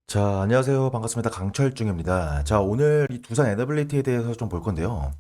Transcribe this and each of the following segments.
자, 안녕하세요. 반갑습니다. 강철중입니다. 자, 오늘 이 두산 에너빌리티에 대해서 좀 볼 건데요.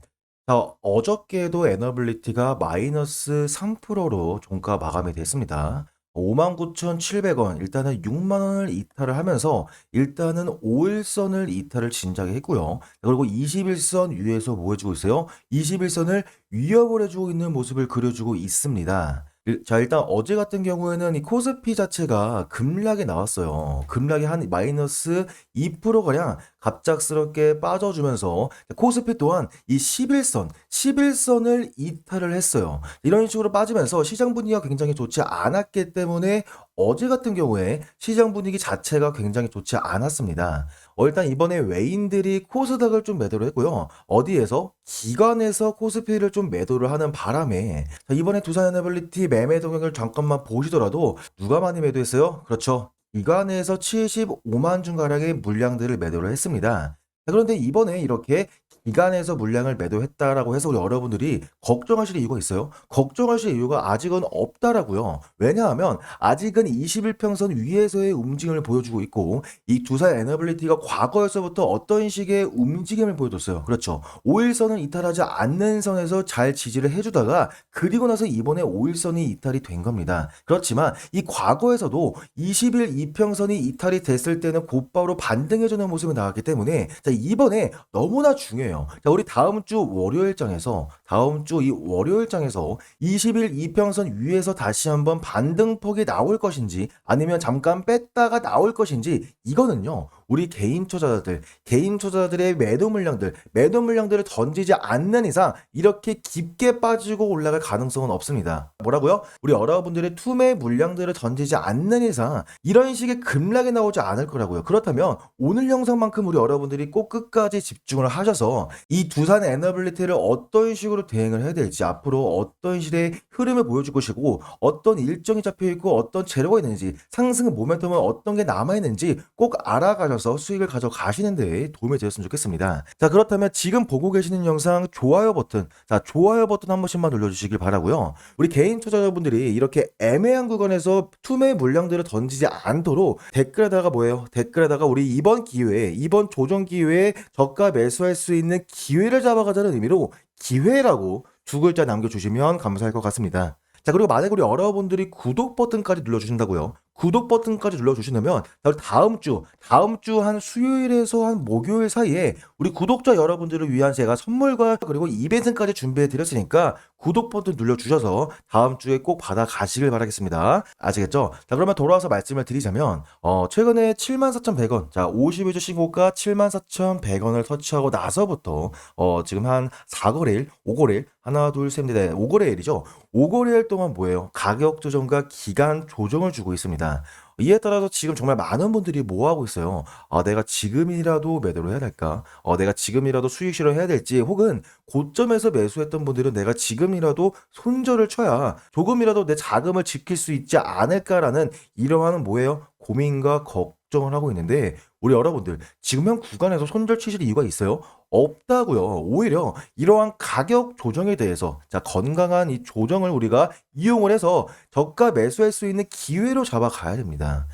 자, 어저께도 에너빌리티가 마이너스 3%로 종가 마감이 됐습니다. 59,700원, 일단은 6만 원을 이탈을 하면서 일단은 5일선을 이탈을 진작에 했고요. 그리고 21선 위에서 뭐 해주고 있어요? 21선을 위협을 해주고 있는 모습을 그려주고 있습니다. 자, 일단 어제 같은 경우에는 이 코스피 자체가 급락이 나왔어요. 급락이 한 마이너스 2%가량 갑작스럽게 빠져주면서 코스피 또한 이 11선을 이탈을 했어요. 이런 식으로 빠지면서 시장 분위기가 굉장히 좋지 않았기 때문에 어제 같은 경우에 시장 분위기 자체가 굉장히 좋지 않았습니다. 일단 이번에 외인들이 코스닥을 좀 매도를 했고요. 어디에서? 기관에서 코스피를 좀 매도를 하는 바람에 자, 이번에 두산에너빌리티 매매 동향을 잠깐만 보시더라도 누가 많이 매도했어요? 그렇죠. 기관에서 75만 중 가량의 물량들을 매도를 했습니다. 자, 그런데 이번에 이렇게 기관에서 물량을 매도했다라고 해서 우리 여러분들이 걱정하실 이유가 있어요? 걱정하실 이유가 아직은 없다라고요. 왜냐하면 아직은 21평선 위에서의 움직임을 보여주고 있고 이 두산 에너빌리티가 과거에서부터 어떤 식의 움직임을 보여줬어요. 그렇죠. 5일선을 이탈하지 않는 선에서 잘 지지를 해주다가 그리고 나서 이번에 5일선이 이탈이 된 겁니다. 그렇지만 이 과거에서도 20일 이평선이 이탈이 됐을 때는 곧바로 반등해주는 모습이 나왔기 때문에 자, 이번에 너무나 중요해요. 자, 우리 다음 주 월요일장에서 다음 주 이 월요일장에서 20일 이평선 위에서 다시 한번 반등폭이 나올 것인지 아니면 잠깐 뺐다가 나올 것인지 이거는요. 우리 개인 투자자들의 매도 물량들을 던지지 않는 이상 이렇게 깊게 빠지고 올라갈 가능성은 없습니다. 뭐라고요? 우리 여러분들의 투매 물량들을 던지지 않는 이상 이런 식의 급락이 나오지 않을 거라고요. 그렇다면 오늘 영상만큼 우리 여러분들이 꼭 끝까지 집중을 하셔서 이 두산 에너빌리티를 어떤 식으로 대응을 해야 될지 앞으로 어떤 식의 흐름을 보여줄 것이고 어떤 일정이 잡혀 있고 어떤 재료가 있는지 상승 모멘텀은 어떤 게 남아 있는지 꼭 알아가셔서 수익을 가져가시는 데 도움이 되었으면 좋겠습니다. 자, 그렇다면 지금 보고 계시는 영상 좋아요 버튼, 자, 좋아요 버튼 한 번씩만 눌러주시길 바라고요. 우리 개인 투자자분들이 이렇게 애매한 구간에서 투매 물량들을 던지지 않도록 댓글에다가 뭐예요? 댓글에다가 우리 이번 기회에 이번 조정 기회에 저가 매수할 수 있는 기회를 잡아가자는 의미로 기회라고 두 글자 남겨주시면 감사할 것 같습니다. 자, 그리고 만약 우리 여러분들이 구독 버튼까지 눌러주신다고요. 구독 버튼까지 눌러주시려면 다음 주 한 수요일에서 한 목요일 사이에 우리 구독자 여러분들을 위한 제가 선물과 그리고 이벤트까지 준비해 드렸으니까 구독 버튼 눌러주셔서 다음 주에 꼭 받아 가시길 바라겠습니다. 아시겠죠? 자, 그러면 돌아와서 말씀을 드리자면 최근에 74,100원, 자, 50일주 신고가 74,100원을 터치하고 나서부터 지금 한 4거래일, 5거래일, 하나, 둘, 셋, 넷, 5거래일이죠. 5거래일 동안 뭐예요? 가격 조정과 기간 조정을 주고 있습니다. 이에 따라서 지금 정말 많은 분들이 뭐 하고 있어요? 내가 지금이라도 매도를 해야 될까? 내가 지금이라도 수익 실현해야 될지, 혹은 고점에서 매수했던 분들은 내가 지금이라도 손절을 쳐야 조금이라도 내 자금을 지킬 수 있지 않을까라는 이러한 뭐예요? 고민과 걱정을 하고 있는데, 우리 여러분들 지금 현 구간에서 손절 치실 이유가 있어요? 없다고요. 오히려 이러한 가격 조정에 대해서 자, 건강한 이 조정을 우리가 이용을 해서 저가 매수할 수 있는 기회로 잡아가야 됩니다.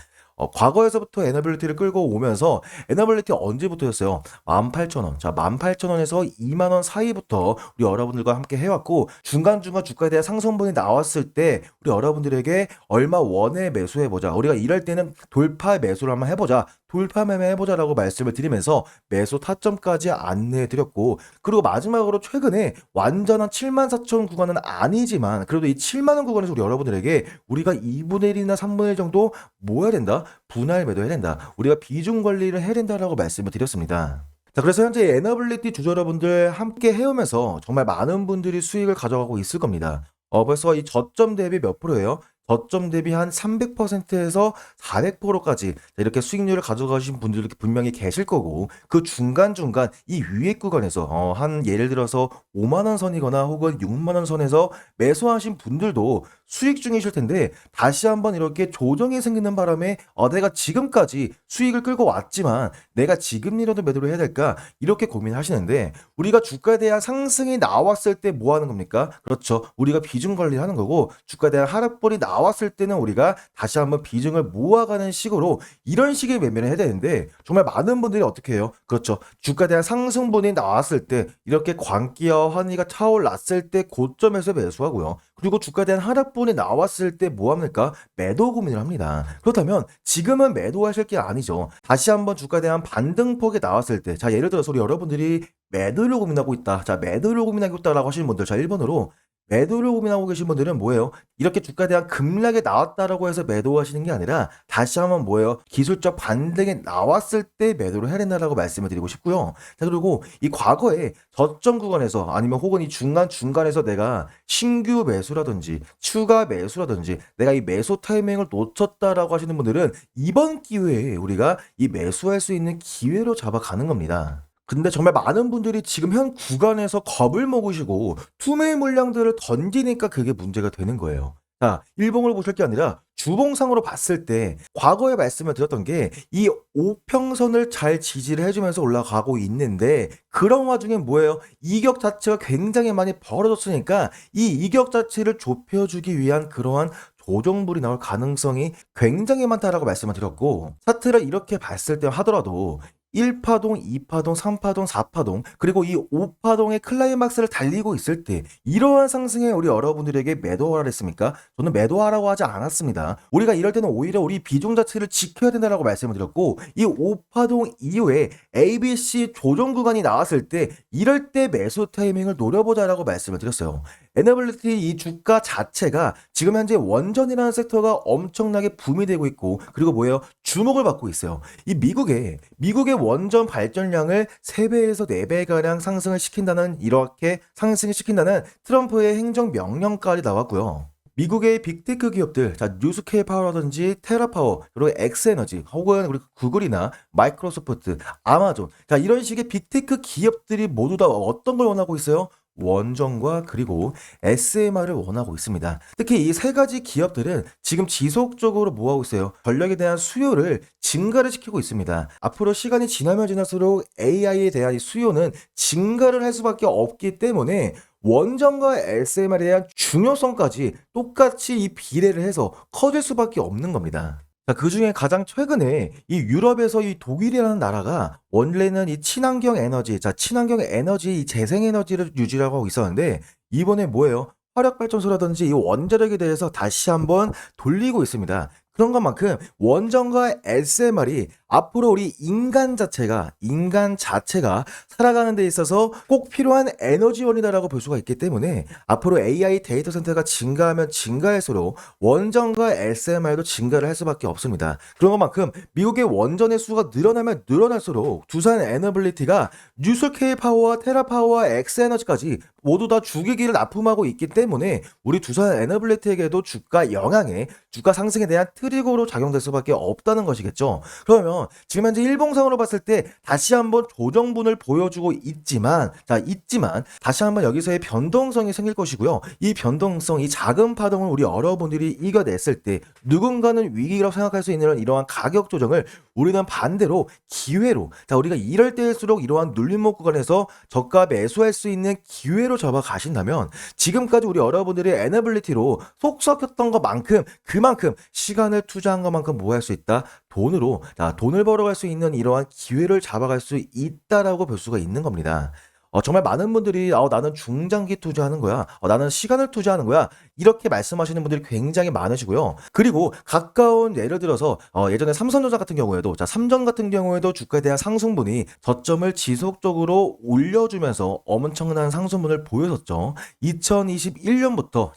과거에서부터 에너빌리티를 끌고 오면서 에너빌리티 언제부터였어요? 18,000원. 자, 18,000원에서 2만 원 사이부터 우리 여러분들과 함께 해왔고 중간중간 주가에 대한 상승분이 나왔을 때 우리 여러분들에게 얼마 원에 매수해보자. 우리가 이럴 때는 돌파 매수를 한번 해보자. 돌파 매매 해보자라고 말씀을 드리면서 매수 타점까지 안내해 드렸고 그리고 마지막으로 최근에 완전한 74,000원 구간은 아니지만 그래도 이 7만 원 구간에서 우리 여러분들에게 우리가 2분의 1이나 3분의 1 정도 모아야 된다. 분할 매도해야 된다. 우리가 비중 관리를 해야 된다라고 말씀을 드렸습니다. 자, 그래서 현재 에너빌리티 주주 여러분들 함께 해오면서 정말 많은 분들이 수익을 가져가고 있을 겁니다. 벌써 이 저점 대비 몇 프로예요? 저점 대비 한 300%에서 400%까지 이렇게 수익률을 가져가신 분들이 분명히 계실 거고 그 중간중간 이 위에 구간에서 한 예를 들어서 5만 원 선이거나 혹은 6만 원 선에서 매수하신 분들도 수익 중이실 텐데 다시 한번 이렇게 조정이 생기는 바람에 내가 지금까지 수익을 끌고 왔지만 내가 지금이라도 매도를 해야 될까? 이렇게 고민하시는데 우리가 주가에 대한 상승이 나왔을 때 뭐 하는 겁니까? 그렇죠. 우리가 비중 관리하는 거고 주가에 대한 하락벌이 나왔을 때는 우리가 다시 한번 비중을 모아가는 식으로 이런 식의 매매를 해야 되는데 정말 많은 분들이 어떻게 해요? 그렇죠. 주가에 대한 상승분이 나왔을 때 이렇게 광기와 환희가 차올랐을 때 고점에서 매수하고요. 그리고 주가에 대한 하락분이 나왔을 때 뭐 합니까? 매도 고민을 합니다. 그렇다면 지금은 매도하실 게 아니죠. 다시 한번 주가에 대한 반등폭이 나왔을 때, 자, 예를 들어서 우리 여러분들이 매도를 고민하고 있다. 자, 매도를 고민하고 있다라고 하시는 분들, 자, 1번으로 매도를 고민하고 계신 분들은 뭐예요? 이렇게 주가에 대한 급락이 나왔다라고 해서 매도하시는 게 아니라 다시 한번 뭐예요? 기술적 반등이 나왔을 때 매도를 해야 된다라고 말씀을 드리고 싶고요. 자, 그리고 이 과거에 저점 구간에서 아니면 혹은 이 중간에서 내가 신규 매수라든지 추가 매수라든지 내가 이 매수 타이밍을 놓쳤다라고 하시는 분들은 이번 기회에 우리가 이 매수할 수 있는 기회로 잡아가는 겁니다. 근데 정말 많은 분들이 지금 현 구간에서 겁을 먹으시고 투매 물량들을 던지니까 그게 문제가 되는 거예요. 자, 일봉을 보실 게 아니라 주봉상으로 봤을 때 과거에 말씀을 드렸던 게 이 오평선을 잘 지지를 해주면서 올라가고 있는데 그런 와중에 뭐예요? 이격 자체가 굉장히 많이 벌어졌으니까 이 이격 자체를 좁혀주기 위한 그러한 조정불이 나올 가능성이 굉장히 많다라고 말씀을 드렸고 차트를 이렇게 봤을 때 하더라도 1파동, 2파동, 3파동, 4파동, 그리고 이 5파동의 클라이막스를 달리고 있을 때 이러한 상승에 우리 여러분들에게 매도하라 했습니까? 저는 매도하라고 하지 않았습니다. 우리가 이럴 때는 오히려 우리 비중 자체를 지켜야 된다고 말씀을 드렸고 이 5파동 이후에 ABC 조정 구간이 나왔을 때 이럴 때 매수 타이밍을 노려보자라고 말씀을 드렸어요. 에너빌리티 이 주가 자체가 지금 현재 원전이라는 섹터가 엄청나게 붐이 되고 있고 그리고 뭐예요? 주목을 받고 있어요. 이 미국의 원전 발전량을 3배에서 4배가량 상승을 시킨다는 이렇게 상승을 시킨다는 트럼프의 행정 명령까지 나왔고요. 미국의 빅테크 기업들, 자, 뉴스케이 파워라든지 테라파워, 그리고 엑스에너지, 혹은 우리 구글이나 마이크로소프트, 아마존, 자, 이런 식의 빅테크 기업들이 모두 다 어떤 걸 원하고 있어요? 원전과 그리고 SMR을 원하고 있습니다. 특히 이 세 가지 기업들은 지금 지속적으로 뭐 하고 있어요? 전력에 대한 수요를 증가를 시키고 있습니다. 앞으로 시간이 지나면 지날수록 AI에 대한 이 수요는 증가를 할 수밖에 없기 때문에 원전과 SMR에 대한 중요성까지 똑같이 이 비례를 해서 커질 수밖에 없는 겁니다. 자, 그중에 가장 최근에 이 유럽에서 이 독일이라는 나라가 원래는 이 친환경 에너지, 자, 친환경 에너지, 이 재생 에너지를 유지하고 하고 있었는데 이번에 뭐예요? 화력 발전소라든지 이 원자력에 대해서 다시 한번 돌리고 있습니다. 그런 것만큼 원전과 SMR이 앞으로 우리 인간 자체가 살아가는 데 있어서 꼭 필요한 에너지원이다라고 볼 수가 있기 때문에 앞으로 AI 데이터 센터가 증가하면 증가할수록 원전과 SMR도 증가를 할 수밖에 없습니다. 그런 것만큼 미국의 원전의 수가 늘어나면 늘어날수록 두산 에너빌리티가 뉴스케이 파워와 테라파워와 엑스에너지까지 모두 다 주기기를 납품하고 있기 때문에 우리 두산 에너빌리티에게도 주가 영향에 주가 상승에 대한 트리거로 작용될 수밖에 없다는 것이겠죠. 그러면 지금 현재 일봉상으로 봤을 때 다시 한번 조정분을 보여주고 있지만 다시 한번 여기서의 변동성이 생길 것이고요. 이 변동성, 이 작은 파동을 우리 여러분들이 이겨냈을 때 누군가는 위기라고 생각할 수 있는 이러한 가격 조정을 우리는 반대로 기회로, 자, 우리가 이럴 때일수록 이러한 눌림목 구간에서 저가 매수할 수 있는 기회로 잡아가신다면 지금까지 우리 여러분들이 에너빌리티로 속 썩혔던 것만큼 그만큼 시간을 투자한 것만큼 뭐 할 수 있다? 돈을 벌어갈 수 있는 이러한 기회를 잡아갈 수 있다라고 볼 수가 있는 겁니다. 정말 많은 분들이 나는 중장기 투자하는 거야. 나는 시간을 투자하는 거야. 이렇게 말씀하시는 분들이 굉장히 많으시고요. 그리고 가까운 예를 들어서 예전에 삼성전자 같은 경우에도 삼전 같은 경우에도 주가에 대한 상승분이 저점을 지속적으로 올려주면서 엄청난 상승분을 보여줬죠. 2021년부터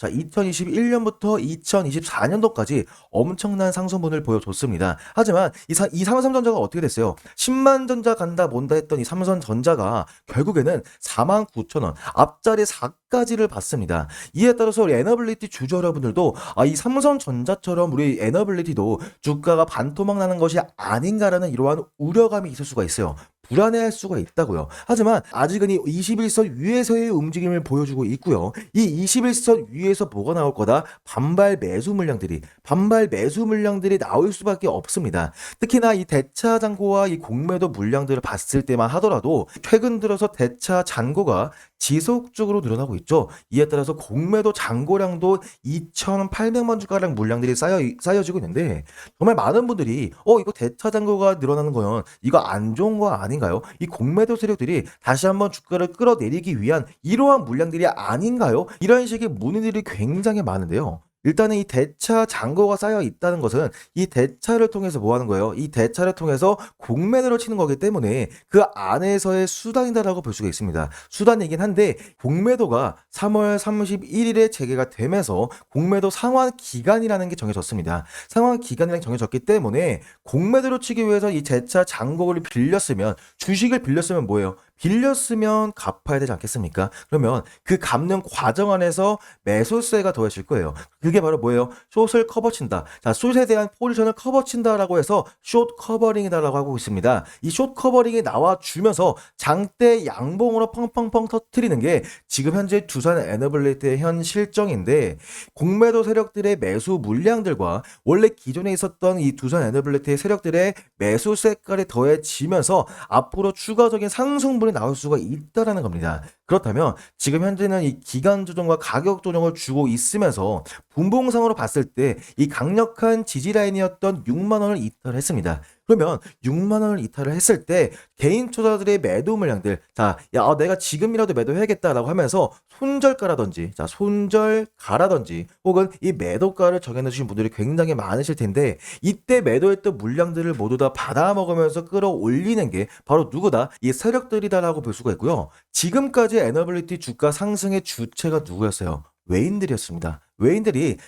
2024년도까지 엄청난 상승분을 보여줬습니다. 하지만 이 삼성전자가 어떻게 됐어요? 10만 전자 간다 뭔다 했던 이 삼성전자가 결국에는 49,000원 앞자리 4까지를 받습니다. 이에 따라서 우리 에너빌리티 주주 여러분들도 이 삼성전자처럼 우리 에너빌리티도 주가가 반토막 나는 것이 아닌가라는 이러한 우려감이 있을 수가 있어요. 불안해할 수가 있다고요. 하지만 아직은 이 21선 위에서의 움직임을 보여주고 있고요. 이 21선 위에서 뭐가 나올 거다? 반발 매수 물량들이 나올 수밖에 없습니다. 특히나 이 대차 잔고와 이 공매도 물량들을 봤을 때만 하더라도 최근 들어서 대차 잔고가 지속적으로 늘어나고 있죠. 이에 따라서 공매도 잔고량도 2,800만 주가량 물량들이 쌓여지고 있는데 정말 많은 분들이 이거 대차 잔고가 늘어나는 거면 이거 안 좋은 거 아닌가요? 이 공매도 세력들이 다시 한번 주가를 끌어내리기 위한 이러한 물량들이 아닌가요? 이런 식의 문의들이 굉장히 많은데요. 일단은 이 대차 잔고가 쌓여 있다는 것은 이 대차를 통해서 뭐 하는 거예요? 이 대차를 통해서 공매도를 치는 거기 때문에 그 안에서의 수단이다라고 볼 수가 있습니다. 수단이긴 한데 공매도가 3월 31일에 재개가 되면서 공매도 상환 기간이라는 게 정해졌습니다. 상환 기간이라는 게 정해졌기 때문에 공매도를 치기 위해서 이 대차 잔고를 빌렸으면 주식을 빌렸으면 뭐예요? 빌렸으면 갚아야 되지 않겠습니까? 그러면 그 갚는 과정 안에서 매수세가 더해질 거예요. 그게 바로 뭐예요? 숏을 커버친다. 자, 숏에 대한 포지션을 커버친다라고 해서 숏 커버링이다라고 하고 있습니다. 이 숏 커버링이 나와주면서 장대 양봉으로 펑펑펑 터트리는 게 지금 현재 두산 에너블레이트의 현 실정인데 공매도 세력들의 매수 물량들과 원래 기존에 있었던 이 두산 에너블레이트의 세력들의 매수세까지 더해지면서 앞으로 추가적인 상승분이 나올 수가 있다라는 겁니다. 그렇다면 지금 현재는 이 기간 조정과 가격 조정을 주고 있으면서 분봉상으로 봤을 때 이 강력한 지지 라인이었던 6만 원을 이탈했습니다. 그러면 6만 원을 이탈을 했을 때 개인 투자들의 매도 물량들 내가 지금이라도 매도해야겠다라고 하면서 손절가라든지 손절가라든지 혹은 이 매도가를 정해놓으신 분들이 굉장히 많으실 텐데 이때 매도했던 물량들을 모두 다 받아먹으면서 끌어올리는 게 바로 누구다? 이 세력들이다라고 볼 수가 있고요. 지금까지 에너빌리티 주가 상승의 주체가 누구였어요? 외인들이었습니다. 외인들이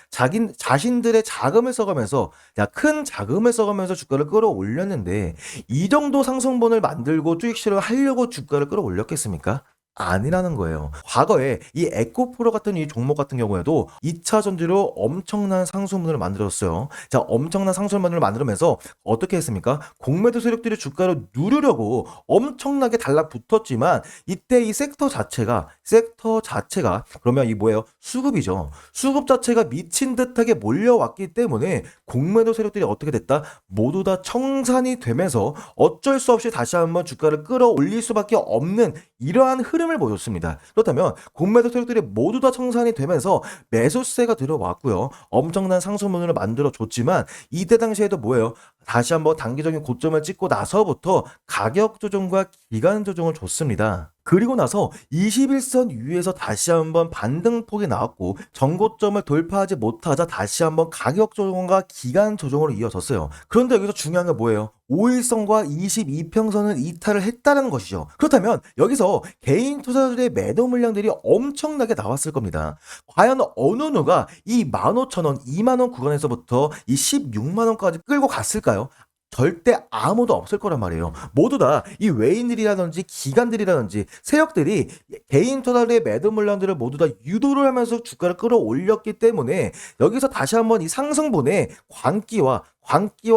자신들의 자금을 써가면서 큰 자금을 써가면서 주가를 끌어올렸는데 이 정도 상승분을 만들고 투익실을 하려고 주가를 끌어올렸겠습니까? 아니라는 거예요. 과거에 이 에코프로 같은 이 종목 같은 경우에도 2차 전지로 엄청난 상승분을 만들었어요. 자, 엄청난 상승분을 만들면서 어떻게 했습니까? 공매도 세력들이 주가를 누르려고 엄청나게 달라붙었지만 이때 이 섹터 자체가 그러면 이 뭐예요? 수급이죠. 수급 자체가 미친 듯하게 몰려왔기 때문에 공매도 세력들이 어떻게 됐다? 모두 다 청산이 되면서 어쩔 수 없이 다시 한번 주가를 끌어올릴 수밖에 없는 이러한 흐름을 보였습니다. 그렇다면 공매도 세력들이 모두 다 청산이 되면서 매수세가 들어왔고요. 엄청난 상승분을 만들어줬지만 이때 당시에도 뭐예요? 다시 한번 단기적인 고점을 찍고 나서부터 가격 조정과 기간 조정을 줬습니다. 그리고 나서 21선 위에서 다시 한번 반등폭이 나왔고 전고점을 돌파하지 못하자 다시 한번 가격 조정과 기간 조정으로 이어졌어요. 그런데 여기서 중요한 게 뭐예요? 5일선과 22평선을 이탈을 했다는 것이죠. 그렇다면 여기서 개인 투자자들의 매도 물량들이 엄청나게 나왔을 겁니다. 과연 어느 누가 이 15,000원, 2만원 구간에서부터 이 16만원까지 끌고 갔을까요? 절대 아무도 없을 거란 말이에요. 모두 다 이 외인들이라든지 기관들이라든지 세력들이 개인 투자자들의 매도 물량들을 모두 다 유도를 하면서 주가를 끌어올렸기 때문에 여기서 다시 한번 이 상승분에 광기와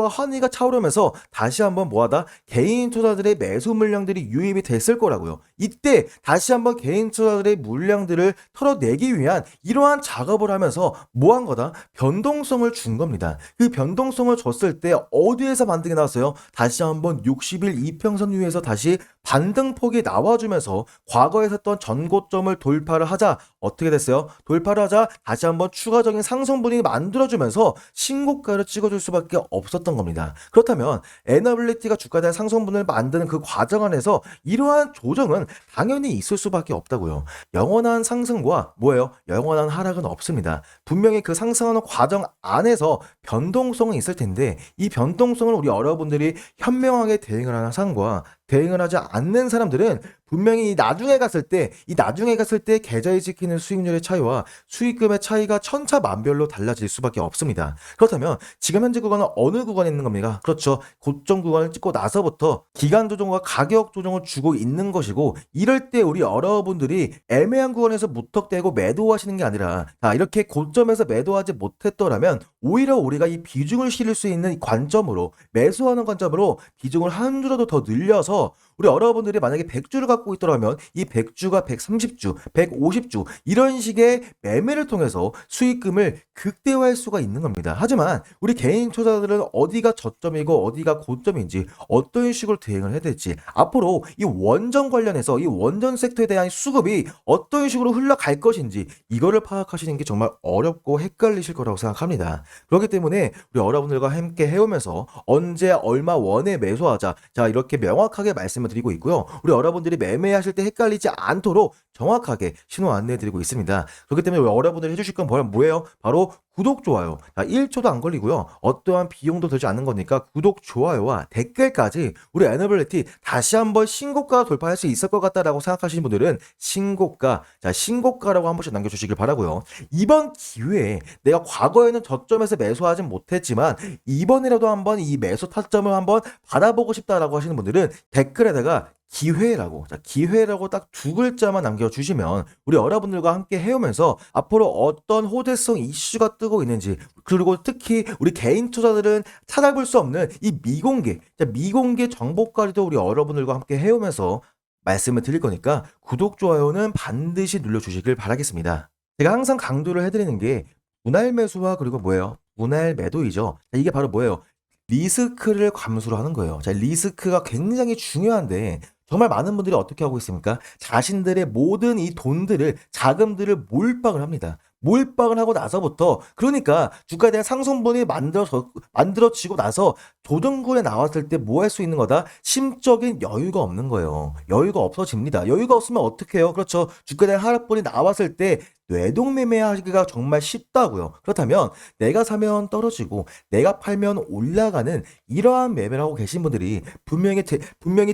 환희가 차오르면서 다시 한번 뭐하다? 개인 투자들의 매수 물량들이 유입이 됐을 거라고요. 이때 다시 한번 개인 투자들의 물량들을 털어내기 위한 이러한 작업을 하면서 뭐 한 거다? 변동성을 준 겁니다. 그 변동성을 줬을 때 어디에서 반등이 나왔어요? 다시 한번 60일 이평선 위에서 다시 반등폭이 나와주면서 과거에 섰던 전고점을 돌파를 하자 어떻게 됐어요? 돌파를 하자 다시 한번 추가적인 상승분이 만들어주면서 신고가를 찍어줄 수밖에 없었던 겁니다. 그렇다면 에너빌리티가 주가에 대한 상승분을 만드는 그 과정 안에서 이러한 조정은 당연히 있을 수밖에 없다고요. 영원한 상승과 뭐예요? 영원한 하락은 없습니다. 분명히 그 상승하는 과정 안에서 변동성은 있을 텐데 이 변동성을 우리 여러분들이 현명하게 대응을 하는 상과 대응을 하지 않는 사람들은 분명히 나중에 갔을 때 계좌에 찍히는 수익률의 차이와 수익금의 차이가 천차만별로 달라질 수밖에 없습니다. 그렇다면 지금 현재 구간은 어느 구간에 있는 겁니까? 그렇죠. 고점 구간을 찍고 나서부터 기간 조정과 가격 조정을 주고 있는 것이고 이럴 때 우리 여러분들이 애매한 구간에서 무턱대고 매도하시는 게 아니라 이렇게 고점에서 매도하지 못했더라면 오히려 우리가 이 비중을 실을 수 있는 관점으로 매수하는 관점으로 비중을 한 줄라도 더 늘려서 따라서 우리 여러분들이 만약에 100주를 갖고 있더라면 이 100주가 130주, 150주 이런 식의 매매를 통해서 수익금을 극대화할 수가 있는 겁니다. 하지만 우리 개인 투자자들은 어디가 저점이고 어디가 고점인지 어떤 식으로 대응을 해야 될지 앞으로 이 원전 관련해서 이 원전 섹터에 대한 수급이 어떤 식으로 흘러갈 것인지 이거를 파악하시는 게 정말 어렵고 헷갈리실 거라고 생각합니다. 그렇기 때문에 우리 여러분들과 함께 해오면서 언제 얼마 원에 매수하자 자 이렇게 명확하게 말씀을 드리고 있고요. 우리 여러분들이 매매하실 때 헷갈리지 않도록 정확하게 신호 안내해 드리고 있습니다. 그렇기 때문에 여러분들이 해주실 건 뭐예요? 바로 구독, 좋아요. 자, 1초도 안 걸리고요. 어떠한 비용도 들지 않는 거니까 구독, 좋아요와 댓글까지 우리 에너빌리티 다시 한번 신고가 돌파할 수 있을 것 같다라고 생각하시는 분들은 신고가, 자, 신고가라고 한 번씩 남겨주시길 바라고요. 이번 기회에 내가 과거에는 저점에서 매수하진 못했지만 이번이라도 한번 이 매수 타점을 한번 받아보고 싶다라고 하시는 분들은 댓글에다가 기회라고, 자, 기회라고 딱 두 글자만 남겨주시면 우리 여러분들과 함께 해오면서 앞으로 어떤 호재성 이슈가 뜨고 있는지 그리고 특히 우리 개인 투자들은 찾아볼 수 없는 이 미공개, 자, 미공개 정보까지도 우리 여러분들과 함께 해오면서 말씀을 드릴 거니까 구독, 좋아요는 반드시 눌러주시길 바라겠습니다. 제가 항상 강조를 해드리는 게 분할 매수와 그리고 뭐예요? 분할 매도이죠. 자, 이게 바로 뭐예요? 리스크를 감수를 하는 거예요. 자, 리스크가 굉장히 중요한데 정말 많은 분들이 어떻게 하고 있습니까? 자신들의 모든 이 돈들을, 자금들을 몰빵을 합니다. 몰빵을 하고 나서부터 그러니까 주가에 대한 상승분이 만들어지고 나서 조정구에 나왔을 때 뭐 할 수 있는 거다? 심적인 여유가 없는 거예요. 여유가 없어집니다. 여유가 없으면 어떻게 해요? 그렇죠. 주가에 대한 하락분이 나왔을 때 뇌동매매하기가 정말 쉽다고요. 그렇다면 내가 사면 떨어지고 내가 팔면 올라가는 이러한 매매를 하고 계신 분들이 분명히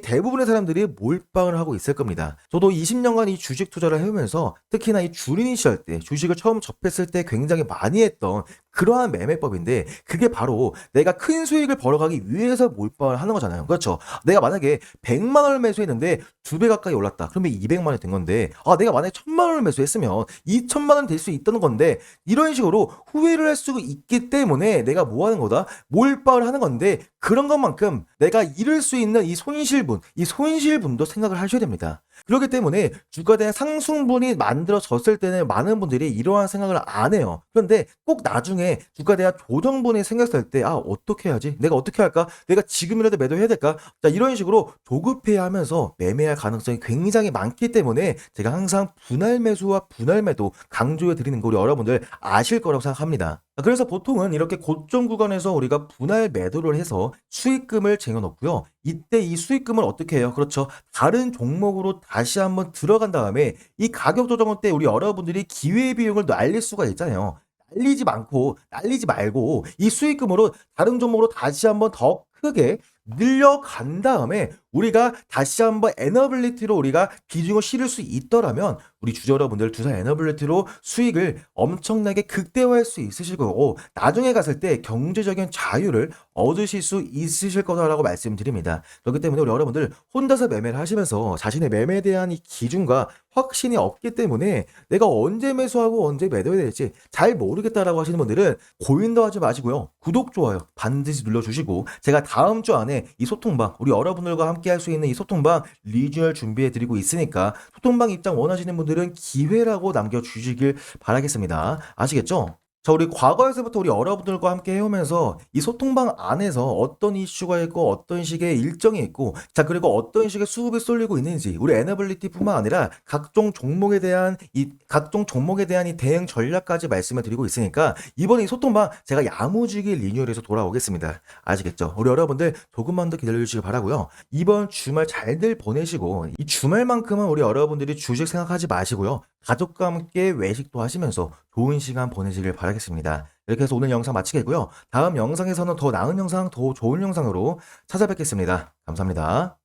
대부분의 사람들이 몰빵을 하고 있을 겁니다. 저도 20년간 이 주식 투자를 해오면서 특히나 이 주린이 시절 때 주식을 처음 접했을 때 굉장히 많이 했던 그러한 매매법인데 그게 바로 내가 큰 수익을 벌어가기 위해서 몰빵을 하는 거잖아요. 그렇죠. 내가 만약에 100만 원을 매수했는데 2배 가까이 올랐다. 그러면 200만 원이 된 건데 내가 만약에 1000만 원을 매수했으면 2천만 원 될 수 있다는 건데 이런 식으로 후회를 할 수 있기 때문에 내가 뭐 하는 거다? 몰빵을 하는 건데 그런 것만큼 내가 잃을 수 있는 이 손실분도 생각을 하셔야 됩니다. 그렇기 때문에 주가에 대한 상승분이 만들어졌을 때는 많은 분들이 이러한 생각을 안 해요. 그런데 꼭 나중에 주가에 대한 조정분이 생겼을 때 어떻게 해야지? 내가 어떻게 할까? 내가 지금이라도 매도해야 될까? 자, 이런 식으로 조급해 하면서 매매할 가능성이 굉장히 많기 때문에 제가 항상 분할 매수와 분할 매도 강조해 드리는 거 우리 여러분들 아실 거라고 생각합니다. 그래서 보통은 이렇게 고점 구간에서 우리가 분할 매도를 해서 수익금을 쟁여놓고요. 이때 이 수익금을 어떻게 해요? 그렇죠. 다른 종목으로 다시 한번 들어간 다음에 이 가격 조정을 때 우리 여러분들이 기회 비용을 날릴 수가 있잖아요. 날리지 말고 이 수익금으로 다른 종목으로 다시 한번 더 크게 늘려간 다음에 우리가 다시 한번 에너빌리티로 우리가 비중을 실을 수 있더라면 우리 주주 여러분들 두산 에너빌리티로 수익을 엄청나게 극대화할 수 있으실 거고 나중에 갔을 때 경제적인 자유를 얻으실 수 있으실 거다라고 말씀드립니다. 그렇기 때문에 우리 여러분들 혼자서 매매를 하시면서 자신의 매매에 대한 이 기준과 확신이 없기 때문에 내가 언제 매수하고 언제 매도해야 될지 잘 모르겠다라고 하시는 분들은 고민도 하지 마시고요. 구독, 좋아요 반드시 눌러주시고 제가 다음 주 안에 이 소통방 우리 여러분들과 함께 할 수 있는 이 소통방 리뉴얼 준비해 드리고 있으니까 소통방 입장 원하시는 분들은 기회라고 남겨주시길 바라겠습니다. 아시겠죠? 자, 우리 과거에서부터 우리 여러분들과 함께 해오면서 이 소통방 안에서 어떤 이슈가 있고 어떤 식의 일정이 있고 자 그리고 어떤 식의 수급이 쏠리고 있는지 우리 에너빌리티뿐만 아니라 각종 종목에 대한 이 대응 전략까지 말씀을 드리고 있으니까 이번에 이 소통방 제가 야무지게 리뉴얼해서 돌아오겠습니다. 아시겠죠? 우리 여러분들 조금만 더 기다려주시길 바라고요. 이번 주말 잘들 보내시고 이 주말만큼은 우리 여러분들이 주식 생각하지 마시고요. 가족과 함께 외식도 하시면서 좋은 시간 보내시길 바라겠습니다. 이렇게 해서 오늘 영상 마치겠고요. 다음 영상에서는 더 나은 영상, 더 좋은 영상으로 찾아뵙겠습니다. 감사합니다.